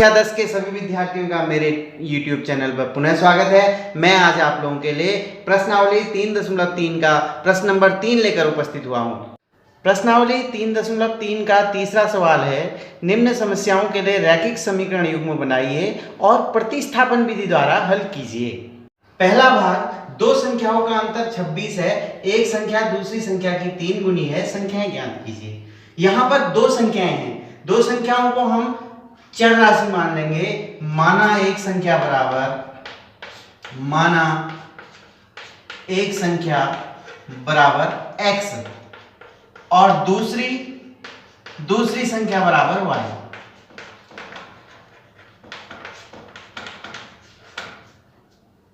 कक्षा 10 के सभी विद्यार्थियों का मेरे YouTube चैनल पर पुनः स्वागत है। मैं आज आप लोगों के लिए प्रश्नावली 3.3 का प्रश्न नंबर 3 लेकर उपस्थित हुआ हूँ। प्रश्नावली 3.3 का तीसरा सवाल है, निम्न समस्याओं के लिए रैखिक समीकरण युग्म बनाइए और प्रतिस्थापन विधि द्वारा हल कीजिए। पहला भाग, दो संख्याओं का अंतर 26 है, एक संख्या दूसरी संख्या की 3 गुनी है, संख्याएं ज्ञात कीजिए। यहाँ पर दो संख्याएं हैं, दो संख्याओं को हम चर राशि मान लेंगे। माना एक संख्या बराबर x और दूसरी संख्या बराबर y।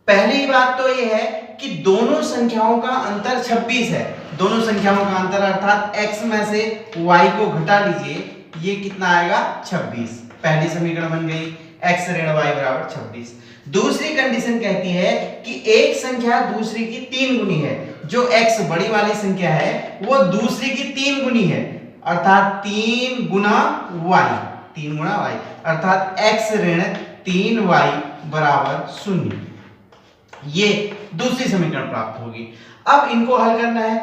पहली बात तो यह है कि दोनों संख्याओं का अंतर 26 है। दोनों संख्याओं का अंतर अर्थात x में से y को घटा लीजिए, ये कितना आएगा 26। पहली समीकरण बन गई, x ऋण y बराबर 26। दूसरी कंडीशन कहती है कि एक संख्या दूसरी की 3 गुनी है। जो x बड़ी वाली संख्या है वो दूसरी की 3 गुनी है, अर्थात 3 गुना y, अर्थात x ऋण 3y बराबर 0। ये दूसरी समीकरण प्राप्त होगी। अब इनको हल करना है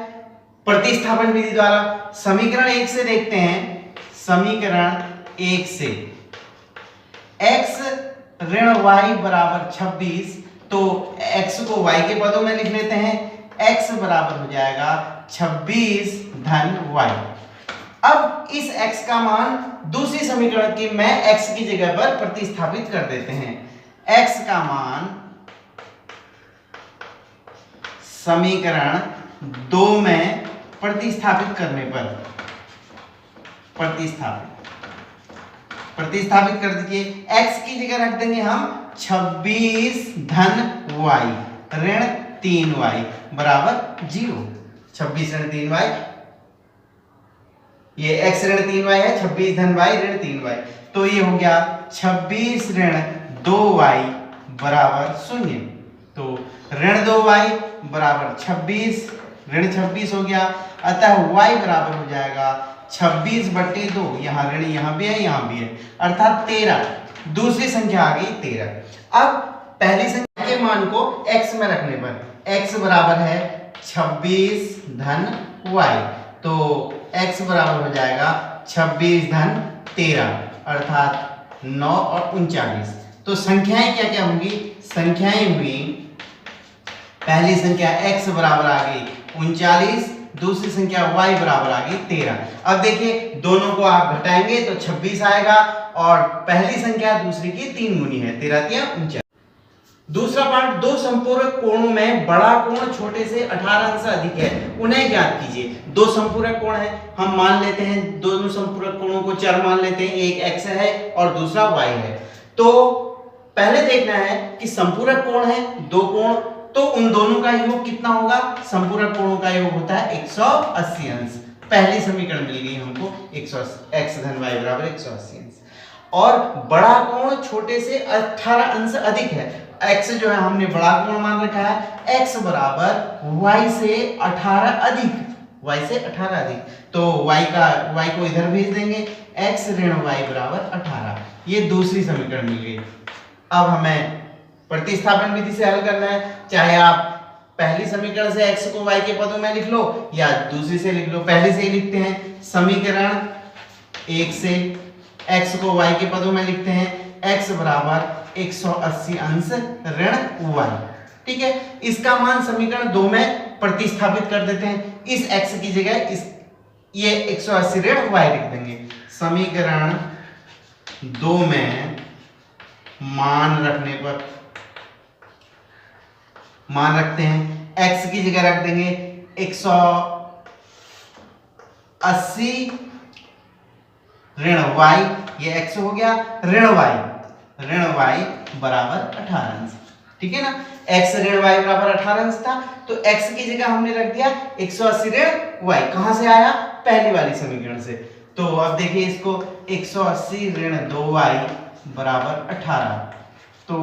प्रतिस्थापन विधि द्वारा। समीकरण 1 से देखते हैं। समीकरण 1 से x ऋण y बराबर 26, तो x को y के पदों में लिख लेते हैं। x बराबर हो जाएगा 26 धन y। अब इस x का मान दूसरी समीकरण की में x की जगह पर प्रतिस्थापित कर देते हैं। x का मान समीकरण 2 में प्रतिस्थापित करने पर प्रतिस्थापित कर दीजिए। x की जगह रख देंगे हम 26 धन y ऋण 3y बराबर 0। 26 ऋण 3y, ये x ऋण 3y है, 26 धन y ऋण 3y, तो ये हो गया 26 ऋण 2y बराबर 0। तो ऋण 2y बराबर 26, ऋण 26 हो गया, अतः y बराबर हो जाएगा 26/2। यहाँ ऋण यहाँ भी है, यहाँ भी है, अर्थात 13। दूसरी संख्या आ गई 13। अब पहली संख्या के मान को x में रखने पर x बराबर है 26 धन y, तो x बराबर हो जाएगा 26 धन 13, अर्थात 9 और 39। तो संख्याएं क्या क्या होंगी? संख्याएं हुई, पहली संख्या x बराबर आ गई 39, दूसरी संख्या y बराबर आ गई 13। अब देखिए दोनों को आप घटाएंगे तो 26 आएगा और पहली संख्या दूसरी की 3 गुनी है, 13 या 39। दूसरा पार्ट, दो संपूरक कोणों में बड़ा कोण छोटे से 18 अंश अधिक है, उन्हें ज्ञात कीजिए। दो संपूरक कोण है, हम मान लेते हैं दोनों संपूरक कोणों को चर मान लेते हैं, एक x है और दूसरा y है। तो पहले देखना है कि संपूरक कोण है दो कोण, तो उन दोनों का योग कितना होगा? संपूरक कोणों का योग होता है 180 अंश। पहली समीकरण मिल गई हमको, 180 x धन y बराबर 180 अंश। और बड़ा कोण छोटे से 18 अंश अधिक है। x जो है हमने बड़ा कोण मान रखा है, x बराबर y से 18 अधिक, तो y को इधर भेज देंगे, x ऋण y बराबर 18। ये दूसरी समीकरण मिल गई। अब हमें प्रतिस्थापन विधि से हल करना है। चाहे आप पहली समीकरण से x को y के पदों में लिख लो या दूसरी से लिख लो। पहले से ही लिखते हैं, समीकरण 1 से x को y के पदों में लिखते हैं, x बराबर 180 अंश ऋण y। ठीक है, इसका मान समीकरण 2 में प्रतिस्थापित कर देते हैं। इस x की जगह ये 180 ऋण y लिख देंगे। समीकरण 2 में मान रखते हैं, x की जगह रख देंगे 180 ऋण y, ये x हो गया, ऋण y बराबर 18 अंश। ठीक है ना, x ऋण y बराबर 18 अंश था, तो x की जगह हमने रख दिया 180 ऋण y। कहां से आया? पहली वाली समीकरण से। तो अब देखिए इसको, 180 ऋण 2y बराबर 18, तो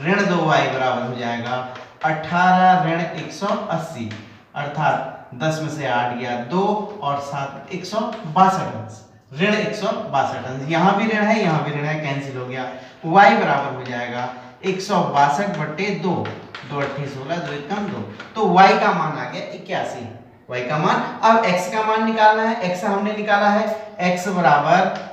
ऋण 2y बराबर हो जाएगा 18 ऋण 180, अर्थात 10 में से 8 गया 2 और 7 162 अंश। ऋण 162 अंश। यहाँ भी ऋण है, यहाँ भी ऋण है, कैंसिल हो गया। y बराबर हो जाएगा 162 बट्टे 2, 2 8 16, 2 1 2। तो y का मान आ गया 81, y का मान। अब x का मान निकालना है, x हमने निकाला है, x बराबर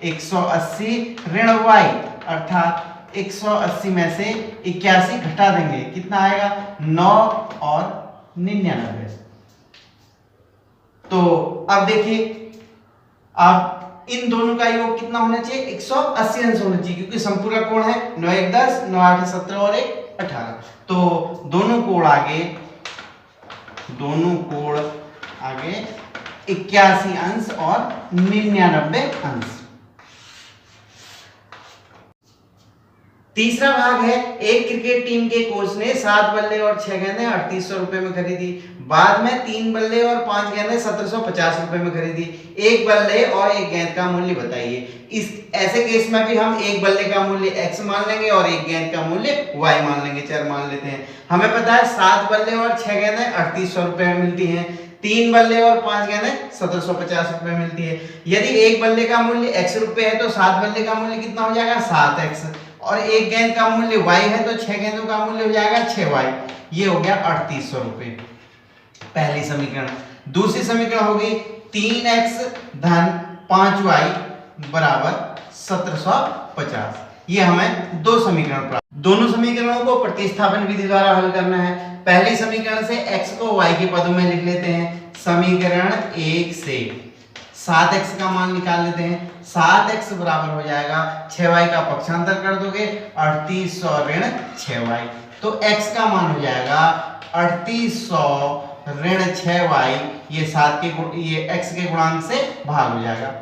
180 ऋण y, अर्थात 180 में से 81 घटा देंगे, कितना आएगा 9 और 99। तो अब देखिए, अब इन दोनों का योग कितना होना चाहिए, 180 अंश होना चाहिए, क्योंकि समपूरक कोण है 9 1 10, 9 8 17 और 1 18। तो दोनों कोण आगे 81 अंश और 99 अंश। तीसरा भाग है, एक क्रिकेट टीम के कोच ने 7 बल्ले और 6 गेंदें 3800 रुपए में खरीदी। बाद में 3 बल्ले और 5 गेंदें 1750 रुपए में खरीदी। एक बल्ले और एक गेंद का मूल्य बताइए। इस ऐसे केस में भी हम एक बल्ले का मूल्य x मान लेंगे और एक गेंद का मूल्य y मान लेंगे, चर मान लेते हैं। हमें पता है 7 बल्ले और 6 गेंदें 3800 रुपए में मिलती हैं, 3 बल्ले और 5 गेंदें 1750 रुपए में मिलती है। यदि एक बल्ले का मूल्य x रुपए है तो 7 बल्ले का मूल्य कितना हो जाएगा 7x, और एक गेंद का मूल्य y है तो 6 गेंदों का मूल्य हो जाएगा 6y। ये हो गया 3800 रुपए, पहली समीकरण। दूसरी समीकरण होगी 3x धन 5y बराबर 1750। ये हमें दो समीकरण प्राप्त। दोनों समीकरणों को प्रतिस्थापन विधि द्वारा हल करना है। पहली समीकरण से x को y के पदों में लिख लेते हैं। समीकरण 1 से 7x का मान निकाल लेते हैं। 7x बराबर हो जाएगा 6y का पक्षांतर कर दोगे 3800 ऋण 6y, तो x का मान हो जाएगा 3800 ऋण 6y। ये 7 के ये x के गुणांक से भाग हो जाएगा।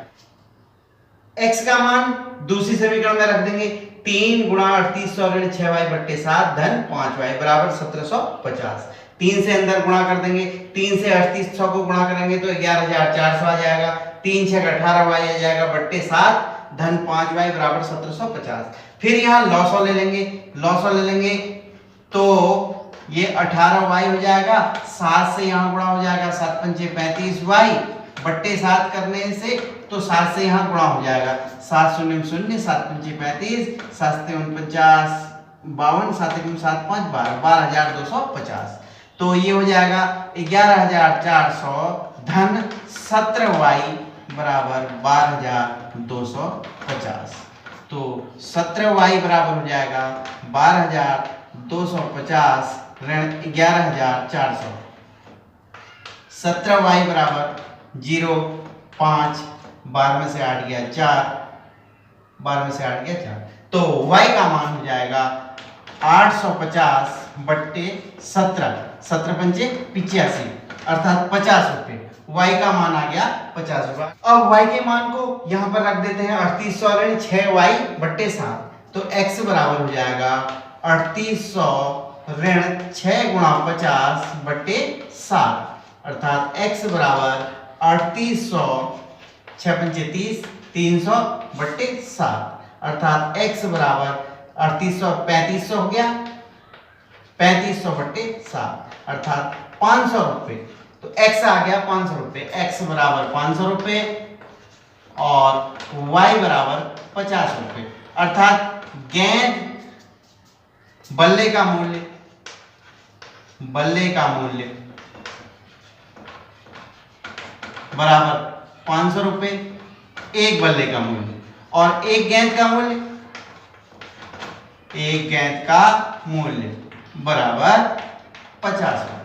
x का मान दूसरी समीकरण में रख देंगे, 3 गुणा 3800 ऋण 6y बट्टे 7 धन 5y बराबर 1750। 3 से अंदर गुणा कर देंगे, 3 से 3800 को गुणा करेंगे तो 11400 आ जाएगा। 3 6 18y आ जाएगा बट्टे 7 धन 5y बराबर 1750। फिर यहाँ लॉसो ले लेंगे तो ये 18y हो जाएगा, 7 से यहाँ गुणा हो जाएगा, 7 पंचे 35y बट्टे 7 करने से तो 7 से यहाँ गुणा हो जाएगा, 7 शून्य 0, 7 पंचे 35, 7 49 52, 7 1 7 5 12, 12250। तो ये हो जाएगा 11400 धन 17y बराबर 12250। तो 17y बराबर हो जाएगा 12250 ऋण 11400। 17y बराबर 0 5, 12 में से 8 गया 4, 12 में से 8 गया 4। तो y का मान हो जाएगा 850 बट्टे 17, 17 पंचे 85 अर्थात 50 रुपए। y का मान आ गया 50 रुपए। अब y के मान को यहाँ पर रख देते हैं 3800 ऋण 6y बट्टे 7, तो x बराबर हो जाएगा 3800 ऋण 6 गुणा 50 बट्टे 7 अर्थात x बराबर 3800, 6 पंचे 30, 300 बट्टे 7 अर्थात x बराबर 3800 3500 हो गया, 3500 बट्टे 7 अर्थात 500 रुपए। तो x आ गया 500 रुपए, x बराबर 500 रुपए और y बराबर 50 रुपए। अर्थात गेंद बल्ले का मूल्य बराबर 500 रुपए, एक बल्ले का मूल्य, और एक गेंद का मूल्य बराबर 50 रुपए।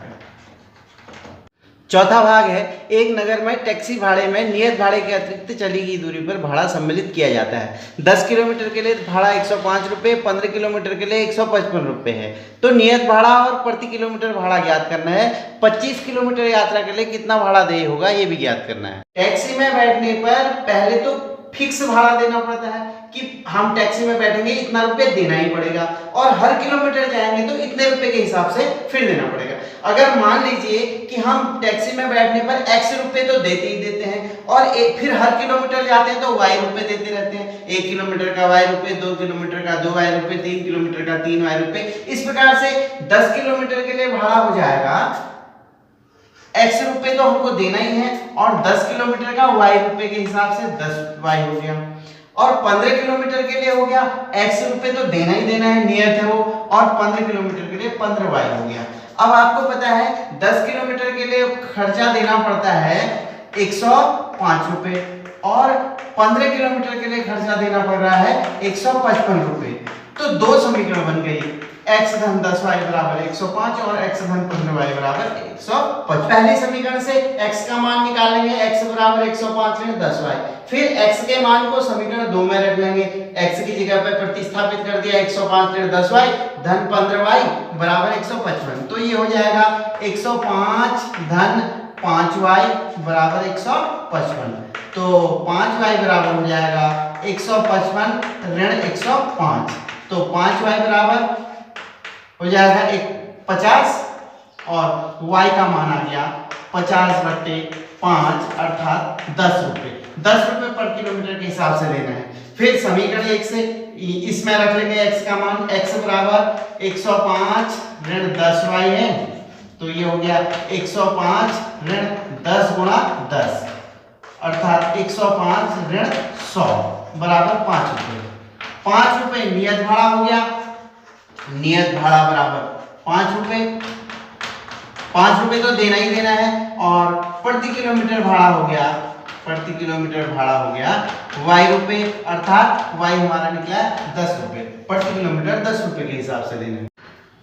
चौथा भाग है, एक नगर में टैक्सी भाड़े में नियत भाड़े के अतिरिक्त चली गई दूरी पर भाड़ा सम्मिलित किया जाता है। 10 किलोमीटर के लिए भाड़ा 105 रुपये, 15 किलोमीटर के लिए 155 रुपये है। तो नियत भाड़ा और प्रति किलोमीटर भाड़ा ज्ञात करना है। 25 किलोमीटर यात्रा के लिए कितना भाड़ा देय होगा ये भी ज्ञात करना है। टैक्सी में बैठने पर पहले तो फिक्स भाड़ा देना पड़ता है कि हम टैक्सी में बैठेंगे इतना रुपये देना ही पड़ेगा, और हर किलोमीटर जाएंगे तो इतने रुपए के हिसाब से फिर देना पड़ेगा। अगर मान लीजिए कि हम टैक्सी में बैठने पर x रुपए तो देते ही देते हैं, और फिर हर किलोमीटर जाते हैं तो y रुपए देते रहते हैं। 1 किलोमीटर का y रुपए, 2 किलोमीटर का 2y रुपए, 3 किलोमीटर का 3y रुपए। इस प्रकार से 10 किलोमीटर के लिए भाड़ा हो जाएगा x रुपए तो हमको देना ही है और 10 किलोमीटर का y रुपए के हिसाब से 10y हो गया, और 15 किलोमीटर के लिए हो गया x रुपए तो देना ही देना है, नियत है वो, और 15 किलोमीटर के लिए 15y हो गया। अब आपको पता है 10 किलोमीटर के लिए खर्चा देना पड़ता है 105 रुपए और 15 किलोमीटर के लिए खर्चा देना पड़ रहा है 155 रुपए। तो दो समीकरण बन गई, x धन 10y बराबर 105 और x धन 15y बराबर 155। पहले समीकरण से x का मान निकालेंगे, x बराबर 105 ऋण 10y, फिर x के मान को समीकरण 2 में रख लेंगे, x की जगह पर प्रतिस्थापित कर दिया 105 ऋण 10y धन 15y बराबर 155। तो ये हो जाएगा 105 धन 5y बराबर 155। तो 5y बराबर हो जाएगा 155 ऋण 105। तो 5y बराबर हो जाएगा 50 और y का मान आ गया 50/5 अर्थात 10 रुपए। 10 रुपए पर किलोमीटर के हिसाब से लेना है। फिर समीकरण 1 से इसमें रख लेंगे x का मान, x बराबर 105 ऋण 10y है, तो ये हो गया 105 ऋण 10 गुणा 10 अर्थात 105 ऋण 100 बराबर 5 रुपए। 5 रुपए नियत भाड़ा हो गया, नियत भाड़ा बराबर 5 रुपए। 5 रुपए तो देना ही देना है और प्रति किलोमीटर भाड़ा हो गया, प्रति किलोमीटर भाड़ा हो गया y रुपए अर्थात y हमारा निकला 10 रुपए। प्रति किलोमीटर 10 रुपए के हिसाब से देना है।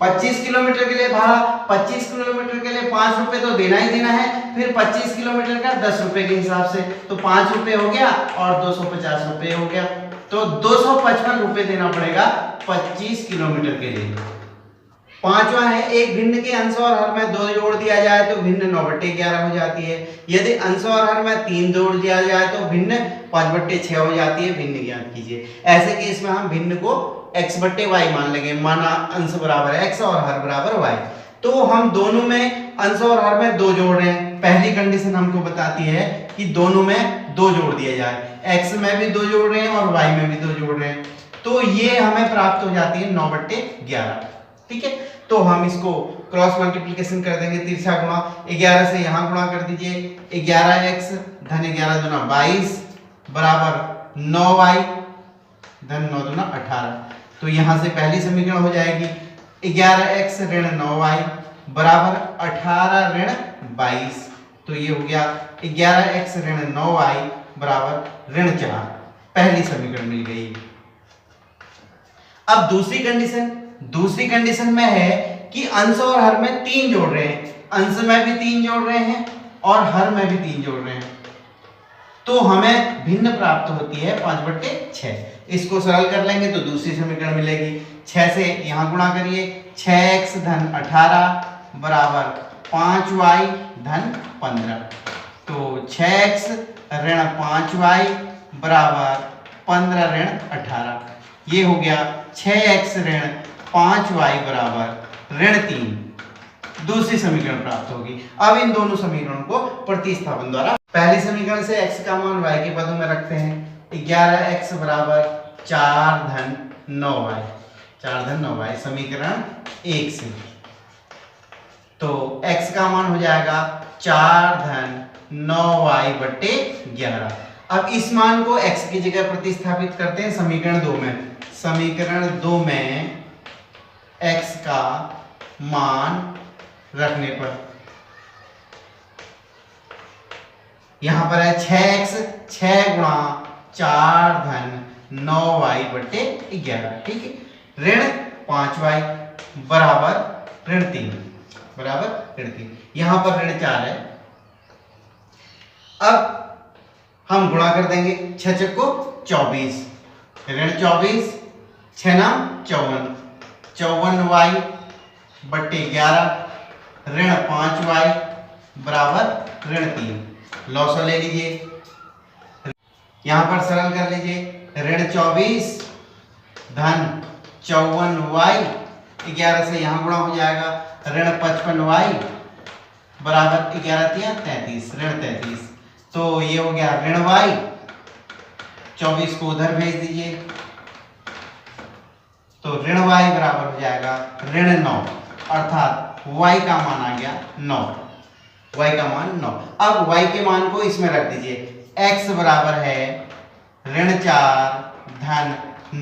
25 किलोमीटर के लिए भाड़ा, 25 किलोमीटर के लिए 5 रुपए तो देना ही देना है, फिर 25 किलोमीटर का 10 रुपए के हिसाब से, तो 5 रुपए हो गया और 250 रुपए हो गया, तो 255 रुपए देना पड़ेगा 25 किलोमीटर के लिए। पांचवा है एक भिन्न के अंश और हर में 2 जोड़ दिया जाए तो भिन्न 9/11 हो जाती है। यदि अंश और हर में 3 जोड़ दिया जाए तो भिन्न 5/6 हो जाती है। भिन्न ज्ञात कीजिए। ऐसे केस में हम भिन्न को x/y मान लेंगे, माना अंश बराबर x और हर बराबर y। तो हम दोनों में अंश और हर में 2 जोड़ रहे हैं। पहली कंडीशन हमको बताती है कि दोनों में 2 जोड़ दिया जाए, x में भी 2 जोड़ रहे हैं और y में भी 2 जोड़ रहे हैं, तो ये हमें प्राप्त हो जाती है 9/11। ठीक है, तो हम इसको क्रॉस मल्टीप्लिकेशन कर देंगे, तिरछा गुणा 11 से यहाँ गुणा कर दीजिए, 11x धन 11 दूना 22 बराबर 9y धन 9 दूना 18। तो यहाँ से पहली समीकरण हो जाएगी 11x ऋण 9y बराबर 18 ऋण 22। तो ये हो गया 11x ऋण 9y बराबर ऋण 4। पहली समीकरण मिल गई। अब दूसरी कंडीशन में है कि अंश और हर में 3 जोड़ रहे हैं, अंश में भी 3 जोड़ रहे हैं और हर में भी 3 जोड़ रहे हैं, तो हमें भिन्न प्राप्त होती है 5/6। इसको सरल कर लेंगे तो दूसरी समीकरण मिलेगी। 6 से यहाँ गुणा करिए, 6x धन 18 बराबर 5y धन 15। तो 6x ऋण 5y बराबर 15 ऋण 18। ये हो गया 6x ऋण 5y बराबर ऋण 3। दूसरी समीकरण प्राप्त होगी। अब इन दोनों समीकरणों को प्रतिस्थापन द्वारा, पहली समीकरण से x का मान y के पदों में रखते हैं। 11x बराबर 4 धन 9y, 4 धन 9y समीकरण 1 से, तो x का मान हो जाएगा 4 धन 9y/11। अब इस मान को x की जगह प्रतिस्थापित करते हैं समीकरण 2 में। समीकरण 2 में x का मान रखने पर यहां पर है 6x, 6 गुणा 4 धन 9y/11। ठीक है, ऋण 5y बराबर ऋण 3 बराबर ऋण 3। यहां पर ऋण 4 है। अब हम गुणा कर देंगे, 6 चक्को 24 ऋण 24, 6 नाम 54, 54y/11 ऋण 5y बराबर ऋण 3। लॉस ले लीजिए, यहां पर सरल कर लीजिए, ऋण 24 धन 54y, 11 से यहां गुणा हो जाएगा, ऋण 55y बराबर 11 33 ऋण 33। तो ये हो गया ऋण y, 24 को उधर भेज दीजिए, तो ऋण y बराबर हो जाएगा ऋण 9 अर्थात y का मान आ गया 9। y का मान 9। अब y के मान को इसमें रख दीजिए, x बराबर है -4 धन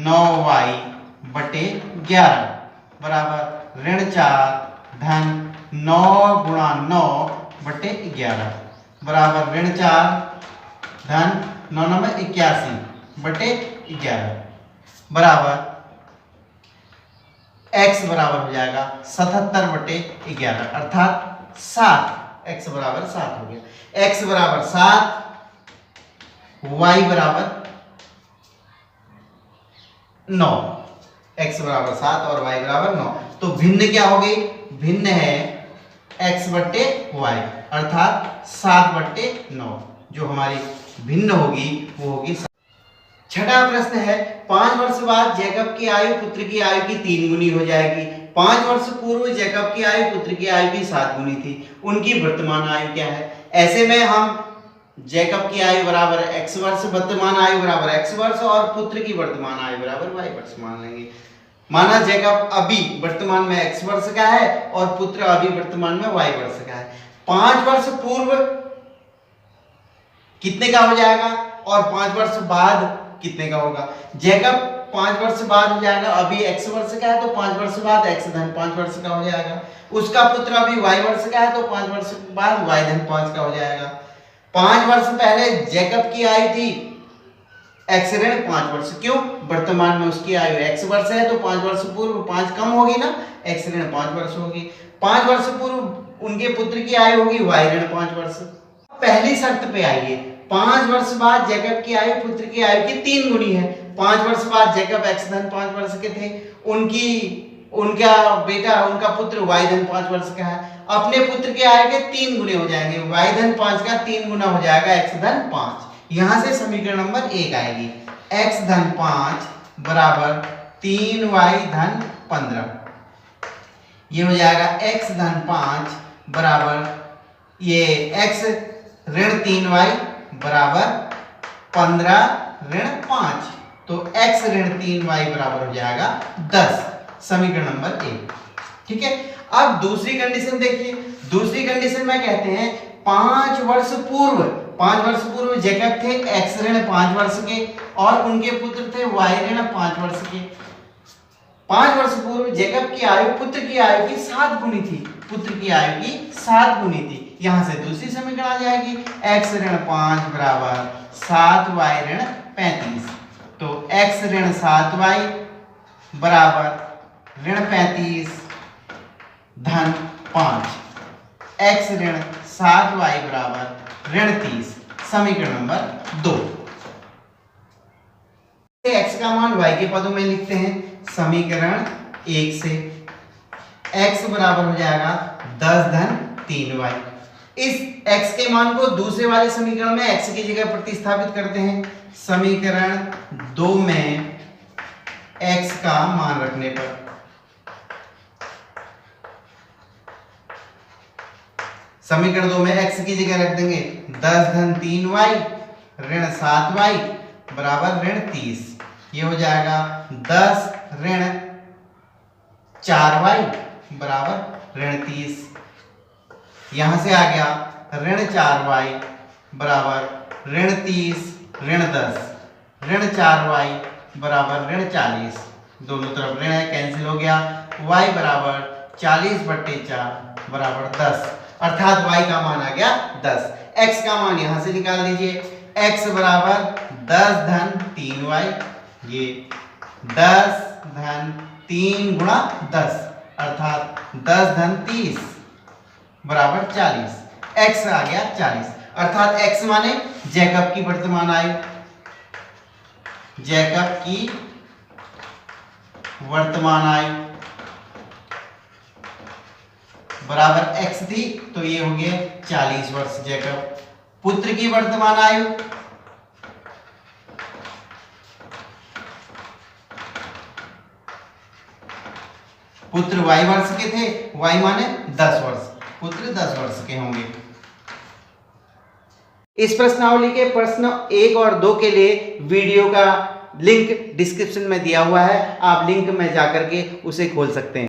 9y बटे 11 बराबर -4 धन 9 गुणा 9 बटे 11 बराबर -4 धन 9 9 में 81 बटे 11 बराबर x बराबर हो जाएगा 77 बटे 11 अर्थात 7। x बराबर 7 हो गया। x बराबर 7, y बराबर 9। x बराबर 7 और y बराबर 9। तो भिन्न क्या हो गई? भिन्न है x बट्टे y अर्थात 7 बट्टे 9। जो हमारी भिन्न होगी वो होगी। छठा प्रश्न है, 5 वर्ष बाद जैकब की आयु पुत्र की आयु की 3 गुनी हो जाएगी। 5 वर्ष पूर्व जैकब की आयु पुत्र की आयु की 7 गुनी थी। उनकी वर्तमान आयु क्या है? ऐसे में हम जैकब की आयु बराबर x वर्ष, वर्तमान आयु बराबर x वर्ष और पुत्र की वर्तमान आयु बराबर y वर्ष मान लेंगे। माना जैकब अभी वर्तमान में x वर्ष का है और पुत्र अभी वर्तमान में y वर्ष का है। 5 वर्ष पूर्व कितने का हो जाएगा और 5 वर्ष बाद कितने का होगा? जैकब 5 वर्ष बाद हो जाएगा, अभी x वर्ष का है तो 5 वर्ष बाद x धन 5 वर्ष का हो जाएगा। उसका पुत्र अभी y वर्ष का है तो 5 वर्ष बाद y धन 5 का हो जाएगा। 5 वर्ष पहले जैकब की आयु थी x ऋण 5 वर्ष। क्यों? वर्तमान में उसकी आयु x वर्ष है तो 5 वर्ष पूर्व 5 कम होगी ना, x ऋण 5 वर्ष होगी। 5 वर्ष पूर्व उनके पुत्र की आयु होगी y ऋण 5 वर्ष। पहली शर्त पे आइए, 5 वर्ष बाद जैकब की आयु पुत्र की आयु की 3 गुनी है। 5 वर्ष बाद जैकब x धन 5 वर्ष के थे, उनका बेटा उनका पुत्र y धन 5 वर्ष का है। अपने पुत्र के आयु के 3 गुने हो जाएंगे, y धन 5 का 3 गुना हो जाएगा x धन 5। यहां से समीकरण नंबर 1 आएगी, x धन 5 बराबर 3y धन 15। ये हो जाएगा x धन 5 बराबर ये x ऋण 3y बराबर 15 ऋण 5, तो x ऋण 3y बराबर हो जाएगा 10। समीकरण नंबर 1। ठीक है। अब दूसरी कंडीशन देखिए। दूसरी कंडीशन में कहते हैं 5 वर्ष पूर्व जैकब थे x ऋण 5 वर्ष के और उनके पुत्र थे y ऋण 5 वर्ष के। 5 वर्ष पूर्व जैकब की आयु पुत्र की आयु की 7 गुनी थी, पुत्र की आयु की 7 गुनी थी। यहां से दूसरी समीकरण आ जाएगी, x ऋण 5 बराबर 7y ऋण 35। तो x ऋण 7y बराबर ऋण 35 धन 5, x ऋण 7y बराबर ऋण 30। समीकरण नंबर 2। x का मान y के पदों में लिखते हैं। समीकरण 1 से x बराबर हो जाएगा 10 धन 3y। इस x के मान को दूसरे वाले समीकरण में x की जगह प्रतिस्थापित करते हैं। समीकरण 2 में x का मान रखने पर समीकरण 2 में x की जगह रख देंगे 10 धन 3y ऋण 7y बराबर ऋण 30। ये हो जाएगा 10 ऋण 4y बराबर ऋण 30। यहां से आ गया ऋण 4y बराबर ऋण 30 ऋण 10 ऋण 4y बराबर ऋण 40। दोनों तरफ ऋण है, कैंसिल हो गया। y बराबर 40 बट्टे 4 बराबर 10 अर्थात y का मान आ गया 10। x का मान यहां से निकाल दीजिए, x बराबर 10 धन 3y, ये 10 धन 3 गुणा 10 अर्थात 10 धन 30 बराबर 40। x आ गया 40 अर्थात x माने जैकब की वर्तमान आयु, जैकब की वर्तमान आयु बराबर x थी तो ये हो गया 40 वर्ष जैकब। पुत्र की वर्तमान आयु पुत्र y वर्ष के थे, y माने 10 वर्ष, पुत्र 10 वर्ष के होंगे। इस प्रश्नावली के प्रश्न 1 और 2 के लिए वीडियो का लिंक डिस्क्रिप्शन में दिया हुआ है, आप लिंक में जाकर के उसे खोल सकते हैं।